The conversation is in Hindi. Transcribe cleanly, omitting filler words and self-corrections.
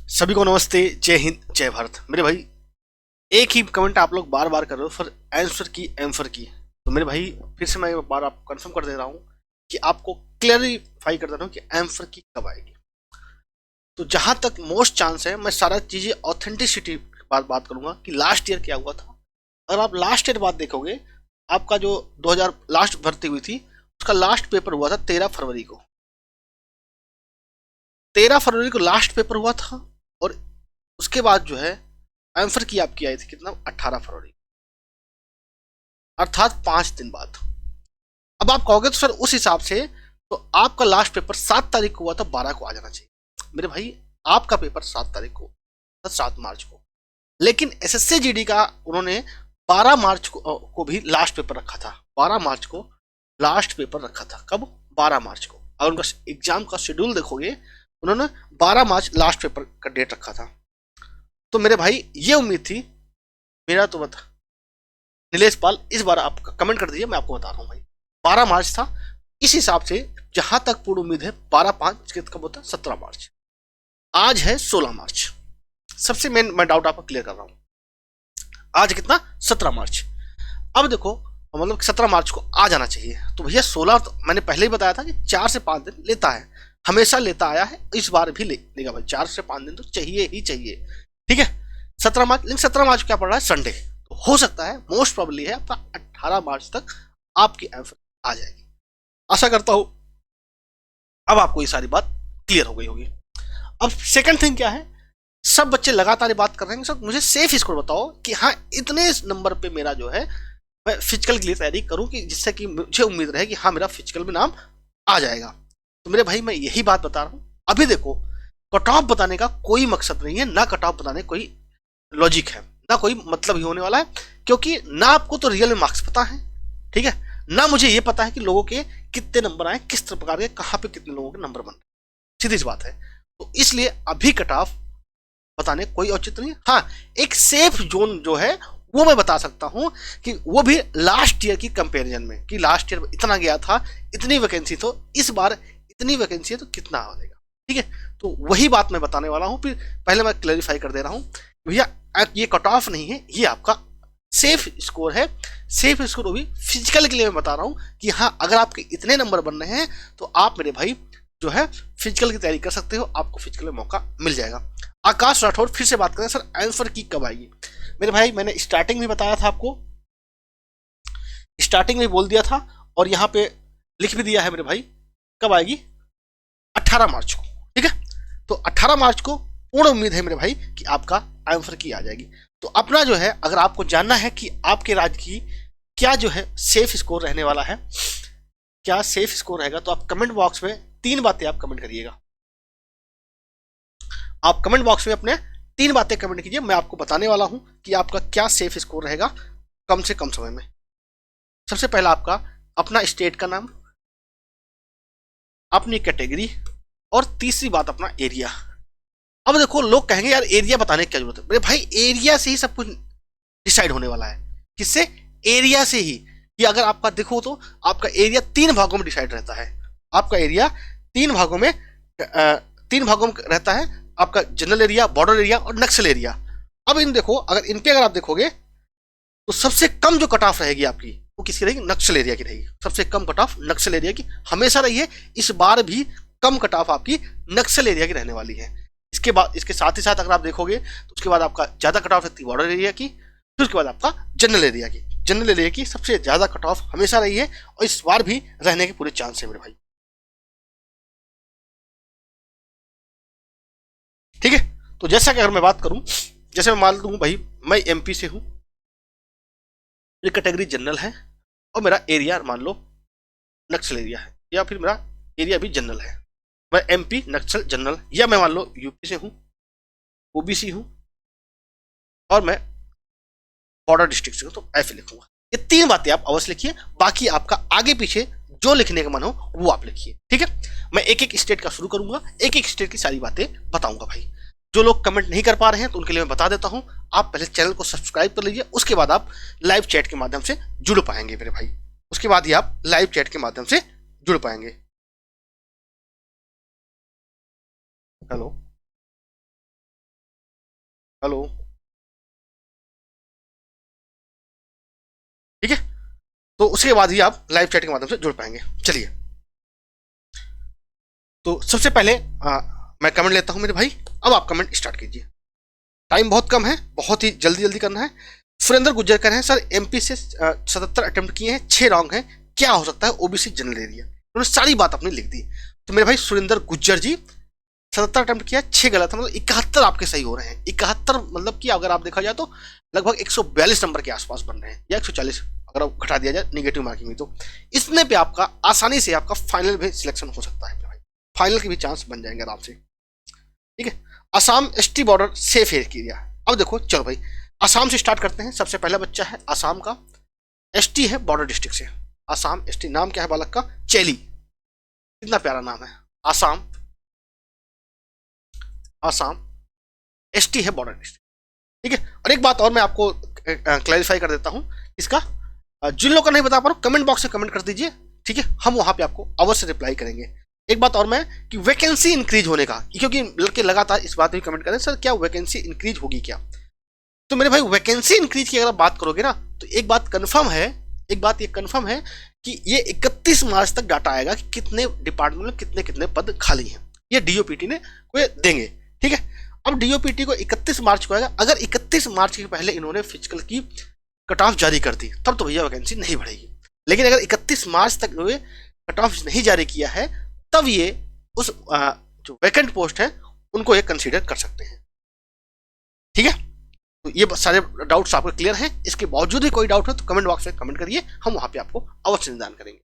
सभी को नमस्ते, जय हिंद, जय भारत। मेरे भाई एक ही कमेंट आप लोग बार बार कर रहे हो, फिर आंसर की एम्फर की। तो मेरे भाई फिर से मैं एक बार आपको कंफर्म कर दे रहा हूँ कि आपको क्लियरिफाई कर दे रहा हूँ कि एम्फर की कब आएगी। तो जहां तक मोस्ट चांस है, मैं सारा चीजें ऑथेंटिसिटी बात करूंगा कि लास्ट ईयर क्या हुआ था। अगर आप लास्ट ईयर बात देखोगे, आपका जो 2000 लास्ट भर्ती हुई थी उसका लास्ट पेपर हुआ था 13 फरवरी को। 13 फरवरी को लास्ट पेपर हुआ था और उसके बाद जो है आंसर की आपकी आई थी कितना, 18 फरवरी, अर्थात 5 दिन बाद। अब आप कहोगे तो सर उस हिसाब से तो आपका लास्ट पेपर 7 तारीख को हुआ था, 12 को आ जाना चाहिए। मेरे भाई आपका पेपर 7 तारीख को था, 7 मार्च को, लेकिन एसएससी जीडी का उन्होंने 12 मार्च को भी लास्ट पेपर रखा था। 12 मार्च को लास्ट पेपर रखा था। कब? 12 मार्च को। और उनका एग्जाम का शेड्यूल देखोगे, उन्होंने 12 मार्च लास्ट पेपर का डेट रखा था। तो मेरे भाई ये उम्मीद थी, मेरा तो बता नीलेश पाल इस बार आप कमेंट कर दीजिए, मैं आपको बता रहा हूँ भाई 12 मार्च था। इस हिसाब से जहां तक पूर्ण उम्मीद है 12/5 कब होता है, 17 मार्च। आज है 16 मार्च। सबसे मेन मैं डाउट आपको क्लियर कर रहा हूं, आज कितना, 17 मार्च। अब देखो मतलब 17 मार्च को आ जाना चाहिए। तो भैया 16 तो मैंने पहले ही बताया था कि 4 से 5 दिन लेता है, हमेशा लेता आया है, इस बार भी लेगा भाई। 4 से 5 दिन तो चाहिए ही चाहिए, ठीक है। 17 मार्च, लेकिन 17 मार्च क्या पड़ रहा है, संडे। तो हो सकता है, मोस्ट प्रोबेबली है आपका 18 मार्च तक आपकी आंसर आ जाएगी। आशा करता हूं अब आपको ये सारी बात क्लियर हो गई होगी। अब सेकंड थिंग क्या है, सब बच्चे लगातार बात कर रहे हैं सर मुझे सेफ स्कोर बताओ कि हाँ इतने नंबर पे मेरा जो है मैं फिजिकल के लिए तैयारी करूं, कि जिससे कि मुझे उम्मीद रहे कि हाँ मेरा फिजिकल में नाम आ जाएगा। तो मेरे भाई मैं यही बात बता रहा हूं। अभी देखो, कट ऑफ बताने का कोई मकसद नहीं है, ना कट ऑफ बताने कोई लॉजिक है, ना कोई मतलब ही होने वाला है, क्योंकि ना आपको तो रियल में मार्क्स पता है, ठीक है, ना मुझे ये पता है कि लोगों के कितने नंबर आए, किस प्रकार के, कहां पे कितने लोगों के नंबर बन रहे। सीधी सी बात है। तो इसलिए अभी कट ऑफ बताने कोई औचित्य नहीं है। हाँ, एक सेफ जोन जो है वो मैं बता सकता हूं कि वो भी लास्ट ईयर की कंपैरिजन में, कि लास्ट ईयर इतना गया था, इतनी वैकेंसी, तो इस बार इतनी वैकेंसी है तो कितना आएगा, ठीक है। तो वही बात मैं बताने वाला हूं। फिर पहले मैं क्लैरिफाई कर दे रहा हूं भैया, ये कट ऑफ नहीं है, ये आपका सेफ स्कोर है। सेफ स्कोर भी फिजिकल के लिए मैं बता रहा हूं कि हाँ अगर आपके इतने नंबर बन रहे हैं तो आप मेरे भाई जो है फिजिकल की तैयारी कर सकते हो, आपको फिजिकल में मौका मिल जाएगा। आकाश राठौर फिर से बात करें, सर आंसर की कब आएगी। मेरे भाई मैंने स्टार्टिंग में बताया था आपको, स्टार्टिंग में बोल दिया था और यहाँ पे लिख भी दिया है मेरे भाई, कब आएगी, 18 मार्च को, ठीक है। तो 18 मार्च को पूर्ण उम्मीद है मेरे भाई कि आपका आंसर की आ जाएगी। तो अपना जो है, अगर आपको जानना है कि आपके राज्य की क्या जो है सेफ स्कोर रहने वाला है, क्या सेफ स्कोर रहेगा, तो आप कमेंट बॉक्स में 3 बातें आप कमेंट करिएगा। आप कमेंट बॉक्स में अपने 3 बातें कमेंट कीजिए, मैं आपको बताने वाला हूं कि आपका क्या सेफ स्कोर रहेगा कम से कम समय में। सबसे पहला आपका अपना स्टेट का नाम, अपनी कैटेगरी, और तीसरी बात अपना एरिया। अब देखो लोग कहेंगे यार एरिया बताने की क्या जरूरत है। मेरे भाई एरिया से ही सब कुछ डिसाइड होने वाला है। किससे? एरिया से ही। कि अगर आपका देखो तो आपका एरिया 3 भागों में डिसाइड रहता है। आपका एरिया 3 भागों में 3 भागों में रहता है, आपका जनरल एरिया, बॉर्डर एरिया और नक्सल एरिया। अब इन देखो, अगर आप देखोगे तो सबसे कम जो कट ऑफ रहेगी आपकी वो किसकी रहेगी, नक्सल एरिया की रहेगी। सबसे कम कट ऑफ नक्सल एरिया की हमेशा रही है, इस बार भी कम कट ऑफ आपकी नक्सल एरिया की रहने वाली है। इसके बाद, इसके साथ ही साथ अगर आप देखोगे तो उसके बाद आपका ज्यादा कट ऑफ रहती है बॉर्डर एरिया की, फिर उसके बाद आपका जनरल एरिया की। जनरल एरिया की सबसे ज्यादा कट ऑफ हमेशा रही है और इस बार भी रहने के पूरे चांस है मेरे भाई, ठीक है। तो जैसा कि अगर मैं बात करूं, जैसे मैं मान लूं भाई मैं एमपी से हूं, मेरी कैटेगरी जनरल है और मेरा एरिया मान लो नक्सल एरिया है, या फिर मेरा एरिया भी जनरल है, मैं एमपी नक्सल जनरल, या मैं मान लो यूपी से हूं, ओबीसी हूं और मैं बॉर्डर डिस्ट्रिक्ट से हूं, तो ऐसे लिखूंगा। ये 3 बातें आप अवश्य लिखिए, बाकी आपका आगे पीछे जो लिखने का मन हो वो आप लिखिए, ठीक है। मैं एक एक स्टेट का शुरू करूंगा, एक एक स्टेट की सारी बातें बताऊंगा भाई। जो लोग कमेंट नहीं कर पा रहे हैं तो उनके लिए मैं बता देता हूं, आप पहले चैनल को सब्सक्राइब कर लीजिए, उसके बाद आप लाइव चैट के माध्यम से जुड़ पाएंगे मेरे भाई। उसके बाद ही आप लाइव चैट के माध्यम से जुड़ पाएंगे। हेलो। हेलो, ठीक है। तो उसके बाद ही आप लाइव चैट के माध्यम से जुड़ पाएंगे। चलिए, तो सबसे पहले मैं कमेंट लेता हूं मेरे भाई। अब आप कमेंट स्टार्ट कीजिए, टाइम बहुत कम है, बहुत ही जल्दी जल्दी करना है। सुरेंद्र गुज्जर कह रहे हैं सर एमपी से 77 अटेम्प्ट किए हैं, 6 रॉन्ग हैं, क्या हो सकता है ओबीसी जनरल एरिया। उन्होंने सारी बात अपनी लिख दी। तो मेरे भाई सुरेंद्र गुज्जर जी, 77 अटेम्प्ट किया, 6 गलत है, मतलब 71 आपके सही हो रहे हैं। 71 मतलब कि अगर आप देखा जाए तो लगभग 142 नंबर के आसपास बन रहे हैं, या 140 अगर आप घटा दिया जाए निगेटिव मार्किंग में। तो इतने पे आपका आसानी से आपका फाइनल भी सिलेक्शन हो सकता है भाई, फाइनल के भी चांस बन जाएंगे आराम से, ठीक है। Assam ST border safe area. अब देखो चलो भाई, असम से स्टार्ट करते हैं। सबसे पहला बच्चा है असम का, एसटी है बॉर्डर डिस्ट्रिक्ट से। असम एसटी, नाम क्या है बालक का? चेली, कितना प्यारा नाम है, असम। असम एसटी है बॉर्डर डिस्ट्रिक्ट, ठीक है। और एक बात और मैं आपको क्लैरिफाई कर देता हूं इसका, जिन लोगों का नहीं बता पा रहा हूं कमेंट बॉक्स में कमेंट कर दीजिए, ठीक है, हम वहां पे आपको अवश्य रिप्लाई करेंगे। एक बात और मैं कि वैकेंसी इंक्रीज होने का, क्योंकि लड़के लगातार इस बात में कमेंट करें सर क्या वैकेंसी इंक्रीज होगी क्या। तो मेरे भाई वैकेंसी इंक्रीज की अगर आप बात करोगे ना, तो एक बात कंफर्म है, एक बात ये कंफर्म है कि ये 31 मार्च तक डाटा आएगा कि कितने डिपार्टमेंट में कितने कितने पद खाली हैं। ये डीओपीटी ने कोई देंगे, ठीक है। अब डीओपीटी को 31 मार्च को आएगा। अगर 31 मार्च के पहले इन्होंने फिजिकल की कट ऑफ जारी कर दी तब तो भैया वैकेंसी नहीं बढ़ेगी। लेकिन अगर 31 मार्च तक इन्होंने कट ऑफ नहीं जारी किया है तब ये उस जो वैकेंट पोस्ट है उनको ये कंसीडर कर सकते हैं, ठीक है। तो ये सारे डाउट्स आपको क्लियर हैं। इसके बावजूद भी कोई डाउट हो तो कमेंट बॉक्स में कमेंट करिए, हम वहां पे आपको अवश्य निदान करेंगे।